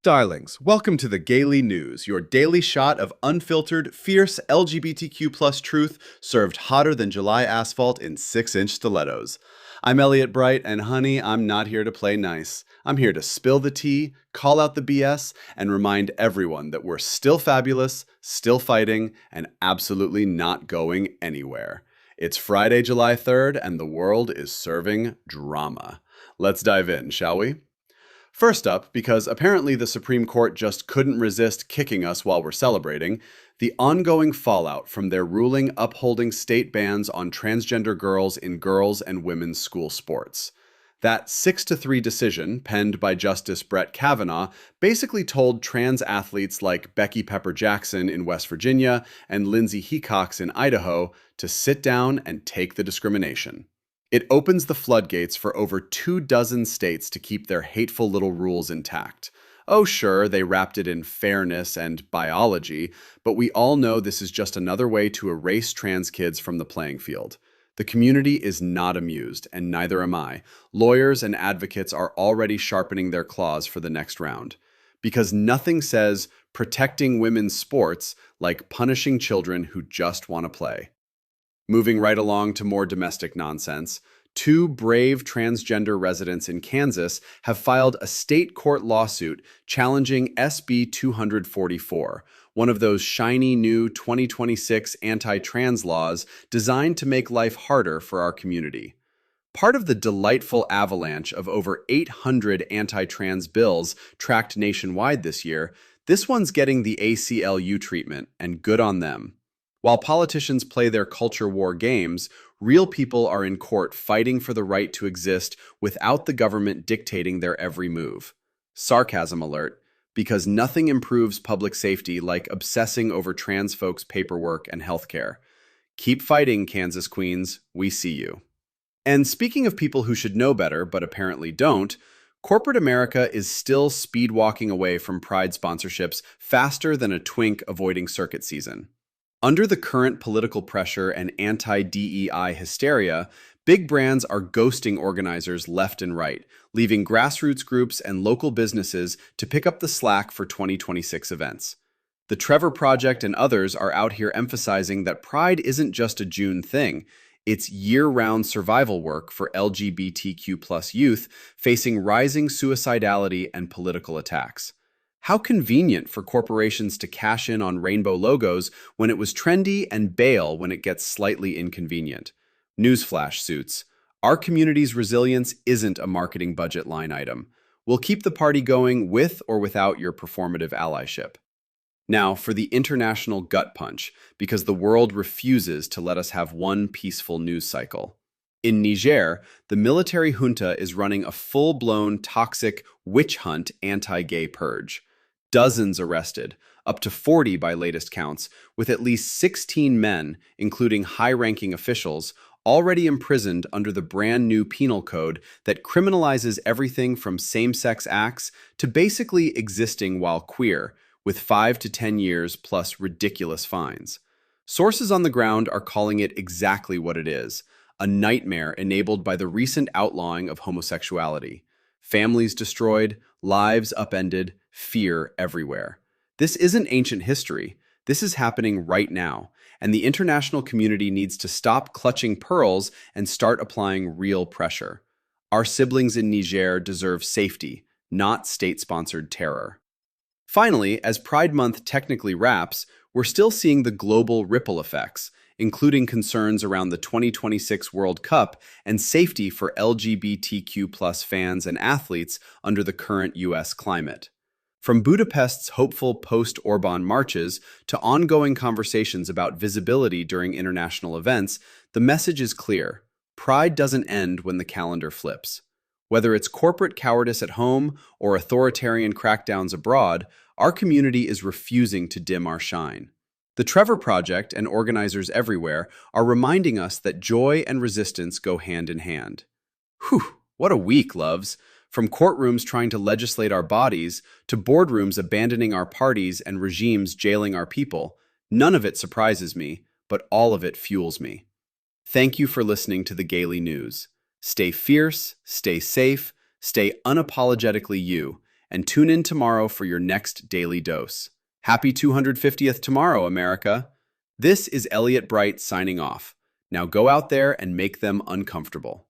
Darlings, welcome to the Gaily News, your daily shot of unfiltered, fierce LGBTQ plus truth served hotter than July asphalt in 6-inch stilettos. I'm Elliot Bright, and honey, I'm not here to play nice. I'm here to spill the tea, call out the BS, and remind everyone that we're still fabulous, still fighting, and absolutely not going anywhere. It's Friday, July 3rd, and the world is serving drama. Let's dive in, shall we? First up, because apparently the Supreme Court just couldn't resist kicking us while we're celebrating, the ongoing fallout from their ruling upholding state bans on transgender girls in girls' and women's school sports. That 6-3 decision, penned by Justice Brett Kavanaugh, basically told trans athletes like Becky Pepper Jackson in West Virginia and Lindsay Hecox in Idaho to sit down and take the discrimination. It opens the floodgates for over 24 states to keep their hateful little rules intact. Oh, sure, they wrapped it in fairness and biology, but we all know this is just another way to erase trans kids from the playing field. The community is not amused, and neither am I. Lawyers and advocates are already sharpening their claws for the next round. Because nothing says protecting women's sports like punishing children who just want to play. Moving right along to more domestic nonsense, two brave transgender residents in Kansas have filed a state court lawsuit challenging SB 244, one of those shiny new 2026 anti-trans laws designed to make life harder for our community. Part of the delightful avalanche of over 800 anti-trans bills tracked nationwide this year, this one's getting the ACLU treatment, and good on them. While politicians play their culture war games, real people are in court fighting for the right to exist without the government dictating their every move. Sarcasm alert, because nothing improves public safety like obsessing over trans folks' paperwork and healthcare. Keep fighting, Kansas Queens. We see you. And speaking of people who should know better but apparently don't, corporate America is still speed walking away from Pride sponsorships faster than a twink avoiding circuit season. Under the current political pressure and anti-DEI hysteria, big brands are ghosting organizers left and right, leaving grassroots groups and local businesses to pick up the slack for 2026 events. The Trevor Project and others are out here emphasizing that Pride isn't just a June thing. It's year-round survival work for LGBTQ+ youth facing rising suicidality and political attacks. How convenient for corporations to cash in on rainbow logos when it was trendy and bail when it gets slightly inconvenient. Newsflash, suits. Our community's resilience isn't a marketing budget line item. We'll keep the party going with or without your performative allyship. Now for the international gut punch, because the world refuses to let us have one peaceful news cycle. In Niger, the military junta is running a full-blown, toxic, witch hunt anti-gay purge. Dozens arrested, up to 40 by latest counts, with at least 16 men, including high-ranking officials, already imprisoned under the brand new penal code that criminalizes everything from same-sex acts to basically existing while queer, with 5 to 10 years plus ridiculous fines. Sources on the ground are calling it exactly what it is, a nightmare enabled by the recent outlawing of homosexuality. Families destroyed, lives upended, fear everywhere. This isn't ancient history. This is happening right now, and the international community needs to stop clutching pearls and start applying real pressure. Our siblings in Niger deserve safety, not state-sponsored terror. Finally, as Pride Month technically wraps, we're still seeing the global ripple effects, including concerns around the 2026 World Cup and safety for LGBTQ+ fans and athletes under the current US climate. From Budapest's hopeful post-Orban marches to ongoing conversations about visibility during international events, the message is clear. Pride doesn't end when the calendar flips. Whether it's corporate cowardice at home or authoritarian crackdowns abroad, our community is refusing to dim our shine. The Trevor Project and organizers everywhere are reminding us that joy and resistance go hand in hand. Whew, what a week, loves! From courtrooms trying to legislate our bodies to boardrooms abandoning our parties and regimes jailing our people, none of it surprises me, but all of it fuels me. Thank you for listening to the Gaily News. Stay fierce, stay safe, stay unapologetically you, and tune in tomorrow for your next daily dose. Happy 250th tomorrow, America. This is Elliot Bright signing off. Now go out there and make them uncomfortable.